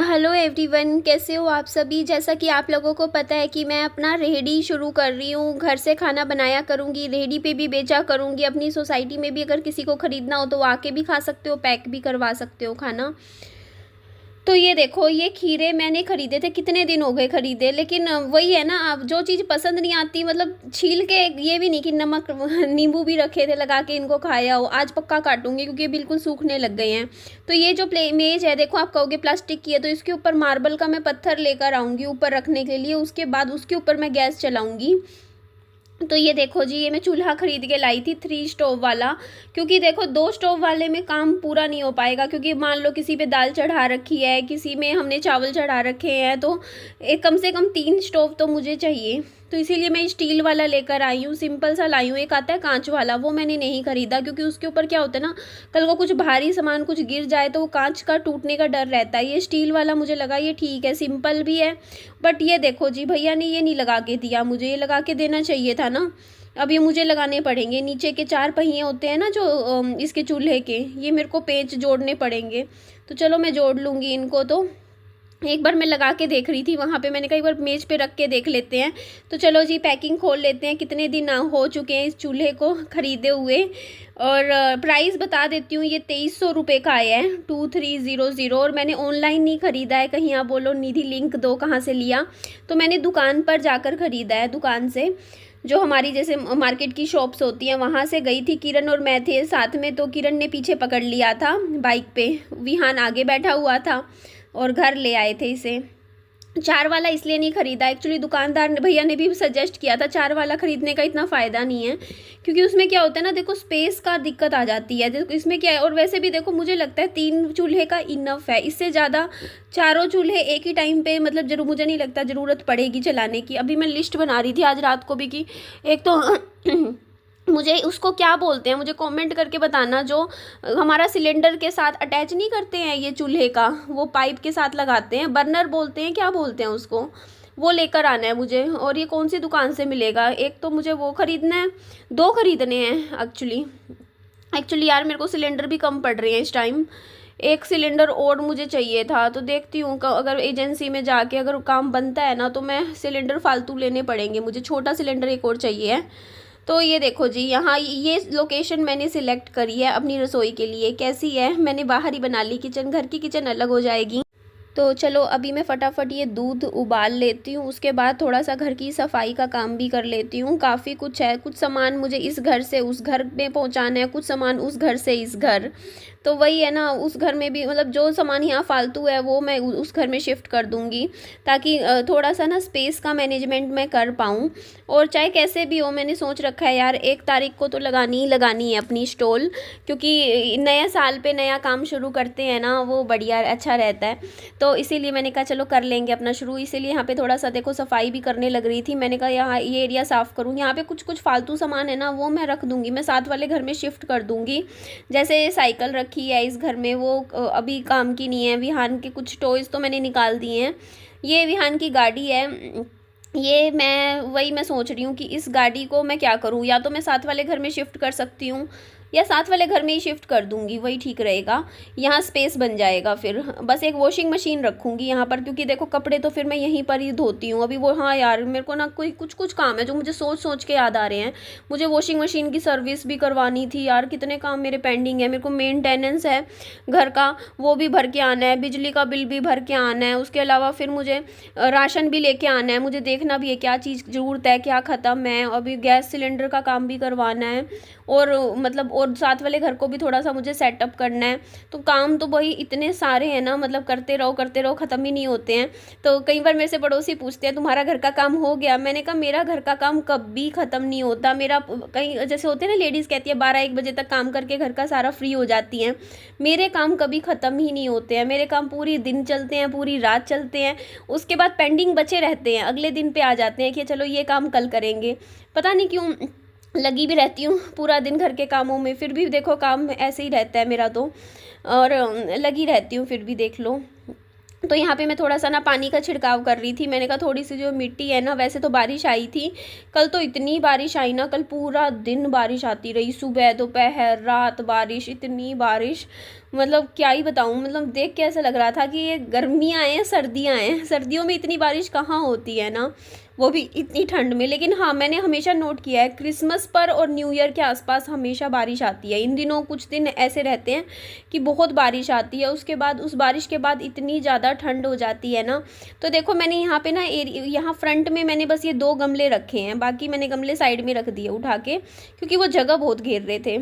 Hello everyone, कैसे हो आप सभी। जैसा कि आप लोगों को पता है कि मैं अपना रेहड़ी शुरू कर रही हूँ। घर से खाना बनाया करूँगी, रेहड़ी पे भी बेचा करूँगी। अपनी सोसाइटी में भी अगर किसी को ख़रीदना हो तो वो आके भी खा सकते हो, पैक भी करवा सकते हो खाना। तो ये देखो, ये खीरे मैंने ख़रीदे थे, कितने दिन हो गए ख़रीदे, लेकिन वही है ना, अब जो चीज़ पसंद नहीं आती, मतलब छील के, ये भी नहीं कि नमक नींबू भी रखे थे लगा के इनको खाया हो। आज पक्का काटूंगी क्योंकि ये बिल्कुल सूखने लग गए हैं। तो ये जो प्ले मेज है, देखो आप कहोगे प्लास्टिक की है, तो इसके ऊपर मार्बल का मैं पत्थर लेकर आऊँगी ऊपर रखने के लिए। उसके बाद उसके ऊपर मैं गैस चलाऊँगी। तो ये देखो जी, ये मैं चूल्हा खरीद के लाई थी 3 स्टोव वाला, क्योंकि देखो 2 स्टोव वाले में काम पूरा नहीं हो पाएगा। क्योंकि मान लो किसी पे दाल चढ़ा रखी है, किसी में हमने चावल चढ़ा रखे हैं, तो एक कम से कम 3 स्टोव तो मुझे चाहिए। तो इसीलिए मैं स्टील वाला लेकर आई हूँ, सिंपल सा लाई हूँ। एक आता है कांच वाला, वो मैंने नहीं खरीदा क्योंकि उसके ऊपर क्या होता है ना, कल को कुछ भारी सामान कुछ गिर जाए तो वो कांच का टूटने का डर रहता है। ये स्टील वाला मुझे लगा ये ठीक है, सिंपल भी है। बट ये देखो जी, भैया ने ये नहीं लगा के दिया मुझे, ये लगा के देना चाहिए था ना। अब ये मुझे लगाने पड़ेंगे, नीचे के 4 पहिए होते हैं ना जो इसके चूल्हे के, ये मेरे को पेंच जोड़ने पड़ेंगे। तो चलो मैं जोड़ लूँगी इनको। तो एक बार मैं लगा के देख रही थी वहाँ पे, मैंने कहा एक बार मेज पे रख के देख लेते हैं। तो चलो जी, पैकिंग खोल लेते हैं। कितने दिन हो चुके हैं इस चूल्हे को ख़रीदे हुए। और प्राइस बता देती हूँ, ये 2300 रुपये का आया है, 2300। और मैंने ऑनलाइन नहीं ख़रीदा है। कहीं आप बोलो निधि लिंक दो, कहाँ से लिया, तो मैंने दुकान पर जाकर ख़रीदा है। दुकान से, जो हमारी जैसे मार्केट की शॉप्स होती हैं, वहाँ से गई थी। किरण और मैं थे साथ में, तो किरण ने पीछे पकड़ लिया था बाइक पे, विहान आगे बैठा हुआ था, और घर ले आए थे इसे। 4 वाला इसलिए नहीं ख़रीदा, एक्चुअली दुकानदार भैया ने भी सजेस्ट किया था 4 वाला ख़रीदने का, इतना फ़ायदा नहीं है। क्योंकि उसमें क्या होता है ना, देखो स्पेस का दिक्कत आ जाती है। देखो इसमें क्या है, और वैसे भी देखो मुझे लगता है 3 चूल्हे का इनफ है। इससे ज़्यादा चारों चूल्हे एक ही टाइम पे, मतलब जरूर मुझे नहीं लगता ज़रूरत पड़ेगी चलाने की। अभी मैं लिस्ट बना रही थी आज रात को भी कि एक तो मुझे उसको क्या बोलते हैं, मुझे कमेंट करके बताना, जो हमारा सिलेंडर के साथ अटैच नहीं करते हैं ये चूल्हे का, वो पाइप के साथ लगाते हैं, बर्नर बोलते हैं, क्या बोलते हैं उसको, वो लेकर आना है मुझे। और ये कौन सी दुकान से मिलेगा, एक तो मुझे वो ख़रीदना है, 2 ख़रीदने हैं एक्चुअली यार, मेरे को सिलेंडर भी कम पड़ रहे हैं इस टाइम। एक सिलेंडर और मुझे चाहिए था, तो देखती हूँ अगर एजेंसी में जाके अगर काम बनता है ना, तो मैं सिलेंडर फालतू लेने पड़ेंगे मुझे। छोटा सिलेंडर एक और चाहिए है। तो ये देखो जी, यहाँ ये लोकेशन मैंने सिलेक्ट करी है अपनी रसोई के लिए। कैसी है, मैंने बाहर ही बना ली किचन, घर की किचन अलग हो जाएगी। तो चलो अभी मैं फटाफट ये दूध उबाल लेती हूँ, उसके बाद थोड़ा सा घर की सफाई का काम भी कर लेती हूँ। काफ़ी कुछ है, कुछ सामान मुझे इस घर से उस घर में पहुँचाना है, कुछ सामान उस घर से इस घर। तो वही है ना, उस घर में भी मतलब जो सामान यहाँ फालतू है वो मैं उस घर में शिफ्ट कर दूँगी, ताकि थोड़ा सा ना स्पेस का मैनेजमेंट मैं कर पाऊँ। और चाहे कैसे भी हो, मैंने सोच रखा है यार 1 तारीख को तो लगानी ही लगानी है अपनी स्टॉल, क्योंकि नया साल पे नया काम शुरू करते हैं ना, वो बढ़िया अच्छा रहता है। तो इसीलिए मैंने कहा चलो कर लेंगे अपना शुरू। इसीलिए यहाँ पे थोड़ा सा देखो सफाई भी करने लग रही थी। मैंने कहा यहाँ ये एरिया साफ़ करूँ, यहाँ पे कुछ कुछ फालतू सामान है ना, वो मैं रख दूँगी, मैं साथ वाले घर में शिफ्ट कर दूँगी। जैसे साइकिल रखी है इस घर में, वो अभी काम की नहीं है। विहान के कुछ टॉयज़ तो मैंने निकाल दिए हैं। ये विहान की गाड़ी है, ये मैं सोच रही हूँ कि इस गाड़ी को मैं क्या करूँ, या तो मैं साथ वाले घर में शिफ्ट कर सकती हूँ, या साथ वाले घर में ही शिफ्ट कर दूँगी, वही ठीक रहेगा। यहाँ स्पेस बन जाएगा। फिर बस एक वॉशिंग मशीन रखूँगी यहाँ पर, क्योंकि देखो कपड़े तो फिर मैं यहीं पर ही धोती हूँ अभी। वो हाँ यार, मेरे को ना कोई कुछ कुछ काम है जो मुझे सोच सोच के याद आ रहे हैं। मुझे वॉशिंग मशीन की सर्विस भी करवानी थी यार, कितने काम मेरे पेंडिंग है। मेरे को मेंटेनेंस है घर का, वो भी भर के आना है, बिजली का बिल भी भर के आना है, उसके अलावा फिर मुझे राशन भी लेके आना है, मुझे देखना भी है क्या चीज़ ज़रूरत है क्या ख़त्म है। अभी गैस सिलेंडर का काम भी करवाना है, और मतलब और साथ वाले घर को भी थोड़ा सा मुझे सेटअप करना है। तो काम तो भाई इतने सारे हैं ना, मतलब करते रहो ख़त्म ही नहीं होते हैं। तो कई बार मेरे से पड़ोसी पूछते हैं तुम्हारा घर का काम हो गया, मैंने कहा मेरा घर का काम कभी ख़त्म नहीं होता। मेरा कहीं जैसे होते हैं ना, लेडीज़ कहती है 12-1 बजे तक काम करके घर का सारा फ्री हो जाती हैं, मेरे काम कभी ख़त्म ही नहीं होते हैं। मेरे काम पूरी दिन चलते हैं, पूरी रात चलते हैं, उसके बाद पेंडिंग बचे रहते हैं, अगले दिन पे आ जाते हैं कि चलो ये काम कल करेंगे। पता नहीं क्यों लगी भी रहती हूँ पूरा दिन घर के कामों में, फिर भी देखो काम ऐसे ही रहता है मेरा तो, और लगी रहती हूँ फिर भी देख लो। तो यहाँ पे मैं थोड़ा सा ना पानी का छिड़काव कर रही थी। मैंने कहा थोड़ी सी जो मिट्टी है ना, वैसे तो बारिश आई थी कल, तो इतनी बारिश आई ना, कल पूरा दिन बारिश आती रही, सुबह दोपहर रात बारिश, इतनी बारिश, मतलब क्या ही बताऊँ, मतलब देख के ऐसा लग रहा था कि ये गर्मियाँ हैं सर्दियाँ हैं, सर्दियों में इतनी बारिश कहाँ होती है ना, वो भी इतनी ठंड में। लेकिन हाँ, मैंने हमेशा नोट किया है क्रिसमस पर और न्यू ईयर के आसपास हमेशा बारिश आती है। इन दिनों कुछ दिन ऐसे रहते हैं कि बहुत बारिश आती है, उसके बाद उस बारिश के बाद इतनी ज़्यादा ठंड हो जाती है ना। तो देखो मैंने यहाँ पे ना यहाँ फ्रंट में मैंने बस ये 2 गमले रखे हैं, बाकी मैंने गमले साइड में रख दिए उठा के, क्योंकि वो जगह बहुत घेर रहे थे।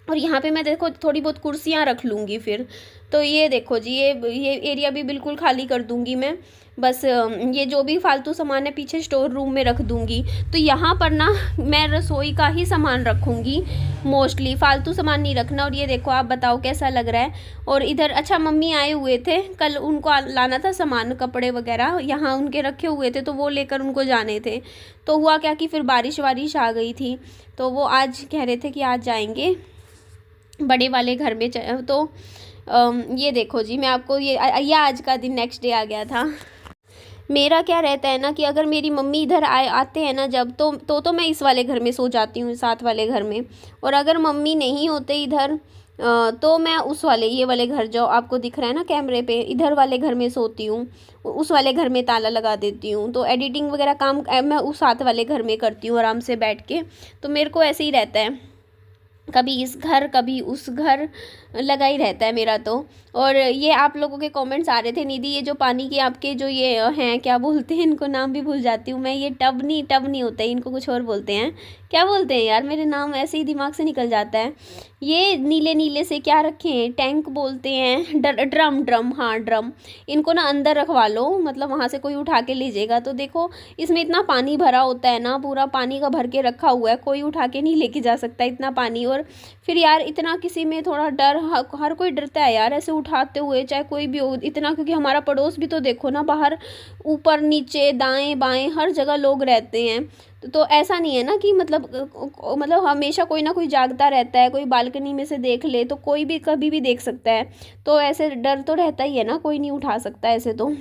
और यहाँ पे मैं देखो थोड़ी बहुत कुर्सियाँ रख लूँगी फिर। तो ये देखो जी, ये एरिया भी बिल्कुल खाली कर दूँगी मैं। बस ये जो भी फालतू सामान है पीछे स्टोर रूम में रख दूँगी। तो यहाँ पर ना मैं रसोई का ही सामान रखूँगी मोस्टली, फालतू सामान नहीं रखना। और ये देखो आप बताओ कैसा लग रहा है। और इधर अच्छा मम्मी आए हुए थे कल, उनको लाना था सामान, कपड़े वगैरह यहाँ उनके रखे हुए थे, तो वो लेकर उनको जाने थे। तो हुआ क्या कि फिर बारिश वारिश आ गई थी, तो वो आज कह रहे थे कि आज जाएंगे बड़े वाले घर में। तो ये देखो जी, मैं आपको ये आज का दिन नेक्स्ट डे आ गया था। मेरा क्या रहता है ना कि अगर मेरी मम्मी इधर आते हैं ना जब, तो मैं इस वाले घर में सो जाती हूँ, साथ वाले घर में। और अगर मम्मी नहीं होते इधर तो मैं उस वाले, ये वाले घर जो आपको दिख रहा है ना कैमरे पे, इधर वाले घर में सोती हूँ। उस वाले घर में ताला लगा देती हूँ। तो एडिटिंग वगैरह काम मैं उस साथ वाले घर में करती हूँ आराम से बैठ के। तो मेरे को ऐसे ही रहता है, कभी इस घर कभी उस घर, लगा ही रहता है मेरा तो। और ये आप लोगों के कमेंट्स आ रहे थे, निधि ये जो पानी की आपके जो ये हैं, क्या बोलते हैं इनको, नाम भी भूल जाती हूँ मैं। ये टब नहीं होता है, इनको कुछ और बोलते हैं। क्या बोलते हैं यार, मेरे नाम ऐसे ही दिमाग से निकल जाता है। ये नीले नीले से क्या रखे हैं, टैंक बोलते हैं, ड्रम, हाँ ड्रम। इनको ना अंदर रखवा लो, मतलब वहाँ से कोई उठा के लीजिएगा। तो देखो इसमें इतना पानी भरा होता है ना, पूरा पानी का भर के रखा हुआ है, कोई उठा के नहीं लेके जा सकता इतना पानी। और फिर यार इतना किसी में थोड़ा डर, हर कोई डरता है यार ऐसे उठाते हुए, चाहे कोई भी हो इतना, क्योंकि हमारा पड़ोस भी तो देखो ना, बाहर ऊपर नीचे दाएं बाएं हर जगह लोग रहते हैं। तो ऐसा नहीं है ना कि मतलब हमेशा कोई ना कोई जागता रहता है, कोई बालकनी में से देख ले तो कोई भी कभी भी देख सकता है। तो ऐसे डर तो रहता ही है ना, कोई नहीं उठा सकता, ऐसे तो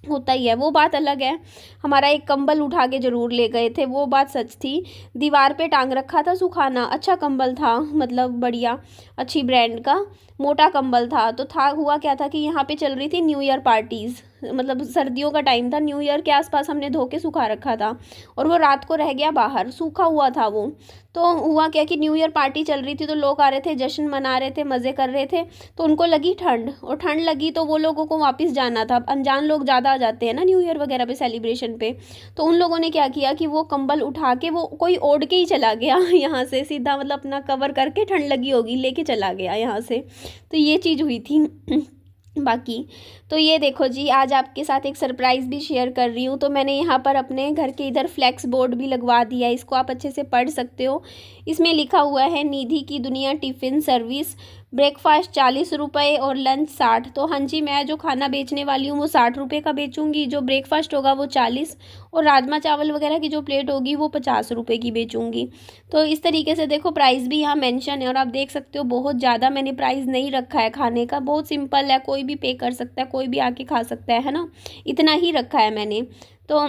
होता ही है। वो बात अलग है, हमारा एक कंबल उठा के ज़रूर ले गए थे, वो बात सच थी। दीवार पे टांग रखा था सुखाना, अच्छा कंबल था, मतलब बढ़िया अच्छी ब्रांड का मोटा कंबल था। तो हुआ क्या था कि यहाँ पे चल रही थी न्यू ईयर पार्टीज़, मतलब सर्दियों का टाइम था, न्यू ईयर के आसपास हमने धो के सुखा रखा था। और वो रात को रह गया बाहर, सूखा हुआ था वो। तो हुआ क्या कि न्यू ईयर पार्टी चल रही थी, तो लोग आ रहे थे, जश्न मना रहे थे, मज़े कर रहे थे। तो उनको लगी ठंड, और ठंड लगी तो वो लोगों को वापस जाना था। अनजान लोग ज़्यादा आ जाते हैं ना न्यू ईयर वगैरह पे, सेलिब्रेशन पे। तो उन लोगों ने क्या किया कि वो कंबल उठा के वो कोई ओढ़ के ही चला गया यहाँ से सीधा, मतलब अपना कवर करके, ठंड लगी होगी लेके चला गया यहाँ से। तो ये चीज़ हुई थी बाकी। तो ये देखो जी, आज आपके साथ एक सरप्राइज़ भी शेयर कर रही हूँ। तो मैंने यहाँ पर अपने घर के इधर फ्लैक्स बोर्ड भी लगवा दिया है, इसको आप अच्छे से पढ़ सकते हो। इसमें लिखा हुआ है निधि की दुनिया टिफ़िन सर्विस, ब्रेकफास्ट 40 रुपये और लंच 60। तो हाँ जी, मैं जो खाना बेचने वाली हूँ वो 60 रुपये का बेचूंगी, जो ब्रेकफास्ट होगा वो 40, और राजमा चावल वगैरह की जो प्लेट होगी वो 50 रुपये की बेचूंगी। तो इस तरीके से देखो प्राइस भी यहाँ मेंशन है, और आप देख सकते हो बहुत ज़्यादा मैंने प्राइस नहीं रखा है खाने का, बहुत सिंपल है, कोई भी पे कर सकता है, कोई भी आके खा सकता है ना, इतना ही रखा है मैंने। तो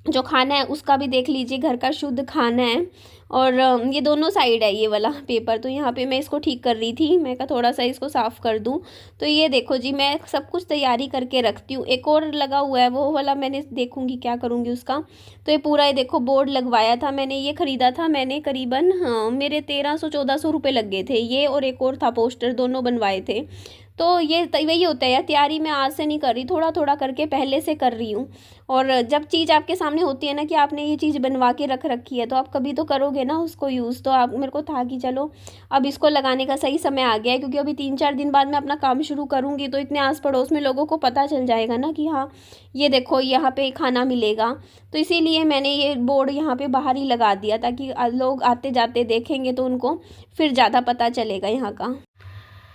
जो खाना है उसका भी देख लीजिए, घर का शुद्ध खाना है। और ये दोनों साइड है ये वाला पेपर, तो यहाँ पे मैं इसको ठीक कर रही थी, मैं कहा थोड़ा सा इसको साफ़ कर दूँ। तो ये देखो जी, मैं सब कुछ तैयारी करके रखती हूँ। एक और लगा हुआ है वो वाला, मैंने देखूँगी क्या करूँगी उसका। तो ये पूरा ये देखो बोर्ड लगवाया था मैंने, ये ख़रीदा था मैंने करीबन, हाँ मेरे 1300-1400 रुपये लग गए थे ये, और एक और था पोस्टर, दोनों बनवाए थे। तो ये वही होता है यार, तैयारी मैं आज से नहीं कर रही, थोड़ा थोड़ा करके पहले से कर रही हूँ। और जब चीज़ आपके सामने होती है ना कि आपने ये चीज़ बनवा के रख रखी है, तो आप कभी तो करोगे ना उसको यूज़। तो आप, मेरे को था कि चलो अब इसको लगाने का सही समय आ गया है, क्योंकि अभी 3-4 दिन बाद मैं अपना काम शुरू करूँगी, तो इतने आस पड़ोस में लोगों को पता चल जाएगा ना कि हाँ ये देखो यहाँ पे खाना मिलेगा। तो इसीलिए मैंने ये बोर्ड यहाँ पे बाहर ही लगा दिया, ताकि लोग आते जाते देखेंगे तो उनको फिर ज़्यादा पता चलेगा यहाँ का।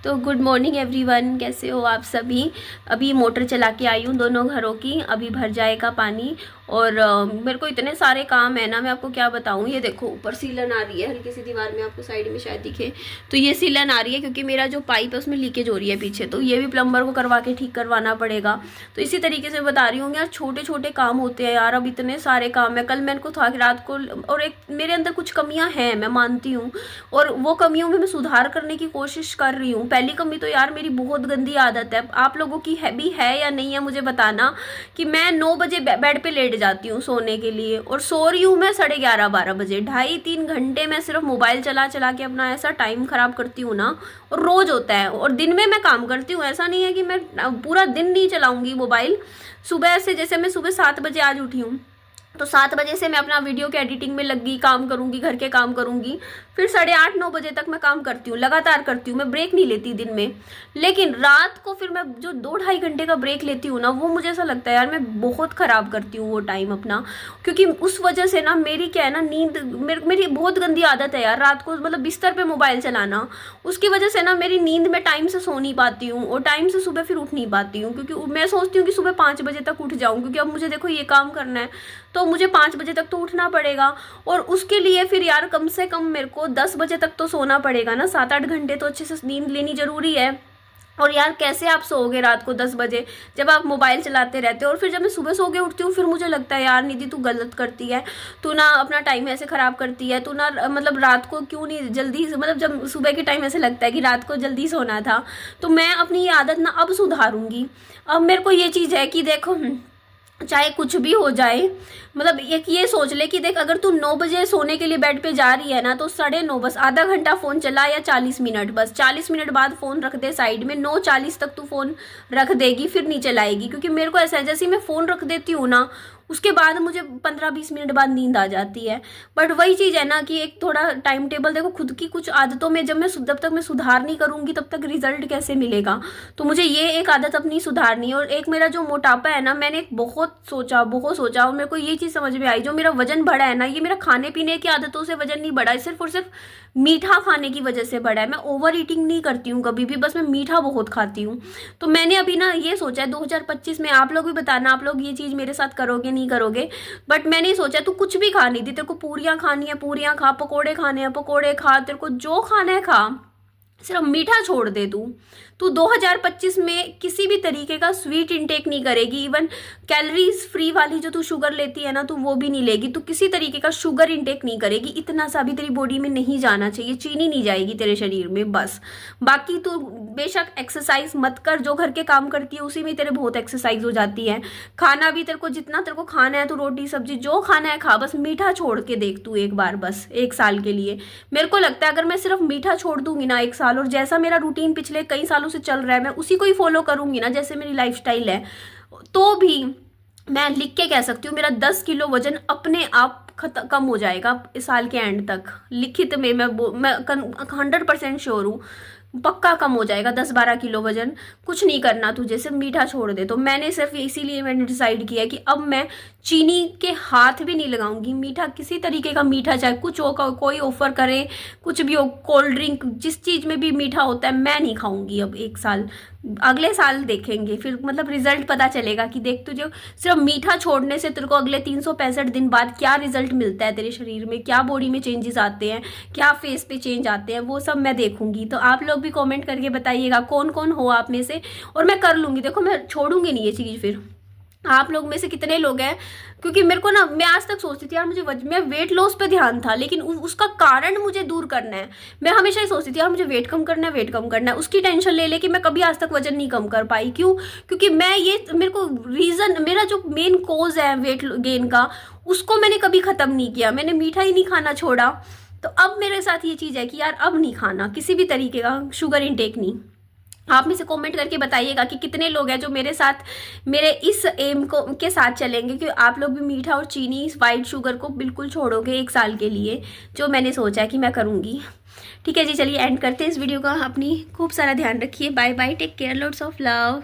तो गुड मॉर्निंग एवरीवन, कैसे हो आप सभी। अभी मोटर चला के आई हूँ दोनों घरों की, अभी भर जाएगा पानी। और मेरे को इतने सारे काम है ना, मैं आपको क्या बताऊँ। ये देखो ऊपर सीलन आ रही है, हल्की सी दीवार में आपको साइड में शायद दिखे, तो ये सीलन आ रही है क्योंकि मेरा जो पाइप है उसमें लीकेज हो रही है पीछे, तो ये भी प्लम्बर को करवा के ठीक करवाना पड़ेगा। तो इसी तरीके से बता रही हूँ यार, छोटे छोटे काम होते हैं यार, अब इतने सारे काम है। कल मैंने को था कि रात को, और एक मेरे अंदर कुछ कमियाँ हैं मैं मानती हूँ, और वो कमियों में मैं सुधार करने की कोशिश कर रही हूँ। पहली कमी तो यार मेरी बहुत गंदी आदत है, आप लोगों की है भी है या नहीं है मुझे बताना, कि मैं 9 बजे बेड पे लेट जाती हूँ सोने के लिए और सो रही हूँ मैं 11:30-12 बजे। 2.5-3 घंटे मैं सिर्फ मोबाइल चला चला के अपना ऐसा टाइम खराब करती हूँ ना, और रोज होता है। और दिन में मैं काम करती हूँ, ऐसा नहीं है कि मैं पूरा दिन नहीं चलाऊंगी मोबाइल। सुबह से, जैसे मैं सुबह 7 बजे आज उठी हूँ, तो 7 बजे से मैं अपना वीडियो के एडिटिंग में लगी, काम करूंगी, घर के काम करूंगी, फिर 8:30-9 बजे तक मैं काम करती हूँ, लगातार करती हूँ, मैं ब्रेक नहीं लेती दिन में। लेकिन रात को फिर मैं जो 2-2.5 घंटे का ब्रेक लेती हूँ ना, वो मुझे ऐसा लगता है यार मैं बहुत खराब करती हूँ वो टाइम अपना, क्योंकि उस वजह से ना मेरी क्या है ना, नींद मेरी बहुत गंदी आदत है यार, रात को मतलब बिस्तर पे मोबाइल चलाना। उसकी वजह से ना मेरी नींद में टाइम से सो नहीं पाती हूँ और टाइम से सुबह फिर उठ नहीं पाती हूँ, क्योंकि मैं सोचती हूँ कि सुबह 5 बजे तक उठ जाऊँ, क्योंकि अब मुझे देखो ये काम करना है तो मुझे 5 बजे तक तो उठना पड़ेगा। और उसके लिए फिर यार कम से कम मेरे को 10 बजे तक तो सोना पड़ेगा ना, 7-8 घंटे तो अच्छे से नींद लेनी जरूरी है। और यार कैसे आप सोओगे रात को 10 बजे जब आप मोबाइल चलाते रहते हो। और फिर जब मैं सुबह सो के उठती हूँ फिर मुझे लगता है यार निधि तू गलत करती है, तू ना अपना टाइम ऐसे ख़राब करती है, तू ना मतलब रात को क्यों नहीं जल्दी, मतलब जब सुबह के टाइम ऐसे लगता है कि रात को जल्दी सोना था। तो मैं अपनी ये आदत ना अब सुधारूंगी। अब मेरे को ये चीज़ है कि देखो चाहे कुछ भी हो जाए, मतलब एक ये सोच ले कि देख अगर तू 9 बजे सोने के लिए बेड पे जा रही है ना, तो 9:30 बस आधा घंटा फ़ोन चला या 40 मिनट, बस 40 मिनट बाद फ़ोन रख दे साइड में। 9:40 तक तू फ़ोन रख देगी फिर नहीं चलाएगी, क्योंकि मेरे को ऐसा है जैसे ही मैं फ़ोन रख देती हूँ ना, उसके बाद मुझे 15-20 मिनट बाद नींद आ जाती है। बट वही चीज़ है ना कि एक थोड़ा टाइम टेबल देखो खुद की कुछ आदतों में, जब तक मैं सुधार नहीं करूँगी तब तक रिजल्ट कैसे मिलेगा। तो मुझे ये एक आदत अपनी सुधारनी है। और एक मेरा जो मोटापा है ना, मैंने बहुत सोचा और मेरे को ये चीज़ समझ में आई, जो मेरा वजन बढ़ा है ना, ये मेरा खाने पीने की आदतों से वजन नहीं बढ़ा है, सिर्फ और सिर्फ मीठा खाने की वजह से बढ़ा है। मैं ओवर ईटिंग नहीं करती हूँ कभी भी, बस मैं मीठा बहुत खाती हूँ। तो मैंने अभी ना ये सोचा है 2025 में, आप लोग भी बताना आप लोग ये चीज़ मेरे साथ करोगे नहीं करोगे, बट मैंने सोचा तू कुछ भी खा नहीं थी, तेरे को पूरियाँ खानी है पूरियाँ खा, पकोड़े खाने हैं पकोड़े खा, तेरे को जो खाना है खा, सिर्फ मीठा छोड़ दे। तू 2025 में किसी भी तरीके का स्वीट इंटेक नहीं करेगी, इवन कैलोरीज फ्री वाली जो तू शुगर लेती है ना, तू वो भी नहीं लेगी, तू किसी तरीके का शुगर इंटेक नहीं करेगी। इतना सा भी तेरी बॉडी में नहीं जाना चाहिए, चीनी नहीं जाएगी तेरे शरीर में बस। बाकी तू बेशक एक्सरसाइज मत कर, जो घर के काम करती है उसी में तेरे बहुत एक्सरसाइज हो जाती है। खाना भी तेरे को जितना तेरे को खाना है, तो रोटी सब्जी जो खाना है खा, बस मीठा छोड़ के देख तू एक बार, बस 1 साल के लिए। मेरे को लगता है अगर मैं सिर्फ मीठा छोड़ दूंगी ना 1 साल, और जैसा मेरा रूटीन पिछले कई सालों से चल रहा है मैं उसी को ही फॉलो करूंगी ना, जैसे मेरी लाइफस्टाइल है, तो भी मैं लिख के कह सकती हूँ मेरा 10 किलो वजन अपने आप कम हो जाएगा इस साल के एंड तक। लिखित में मैं 100% श्योर हूँ, पक्का कम हो जाएगा 10-12 किलो वजन। कुछ नहीं करना तुझे, सिर्फ मीठा छोड़ दे। तो मैंने सिर्फ इसीलिए मैंने डिसाइड किया कि अब मैं चीनी के हाथ भी नहीं लगाऊंगी। मीठा किसी तरीके का मीठा, चाहे कुछ हो, कोई ऑफर करे, कुछ भी हो, कोल्ड ड्रिंक, जिस चीज़ में भी मीठा होता है मैं नहीं खाऊंगी अब 1 साल। अगले साल देखेंगे फिर, मतलब रिजल्ट पता चलेगा कि देख तुझे सिर्फ मीठा छोड़ने से तेरे को अगले 365 दिन बाद क्या रिजल्ट मिलता है तेरे शरीर में, क्या बॉडी में चेंजेस आते हैं, क्या फेस पे चेंज आते हैं, वो सब मैं देखूंगी। तो आप लोग भी कमेंट करके बताइएगा कौन कौन हो आप में से, और मैं कर लूँगी। देखो मैं छोड़ूंगी नहीं ये चीज़। फिर आप लोग में से कितने लोग हैं, क्योंकि मेरे को ना, मैं आज तक सोचती थी यार मुझे मैं वेट लॉस पे ध्यान था, लेकिन उसका कारण मुझे दूर करना है। मैं हमेशा ही सोचती थी यार मुझे वेट कम करना है, वेट कम करना है, उसकी टेंशन ले लेके मैं कभी आज तक वजन नहीं कम कर पाई। क्यों? क्योंकि मैं ये, मेरे को रीज़न, मेरा जो मेन कोज है वेट गेन का, उसको मैंने कभी ख़त्म नहीं किया। मैंने मीठा ही नहीं खाना छोड़ा। तो अब मेरे साथ ये चीज़ है कि यार अब नहीं खाना किसी भी तरीके का शुगर इंटेक नहीं। आप में से कमेंट करके बताइएगा कि कितने लोग हैं जो मेरे साथ, मेरे इस एम को के साथ चलेंगे कि आप लोग भी मीठा और चीनी, वाइट शुगर को बिल्कुल छोड़ोगे 1 साल के लिए, जो मैंने सोचा है कि मैं करूँगी। ठीक है जी, चलिए एंड करते हैं इस वीडियो का। अपनी खूब सारा ध्यान रखिए। Bye bye, take care, lots of love.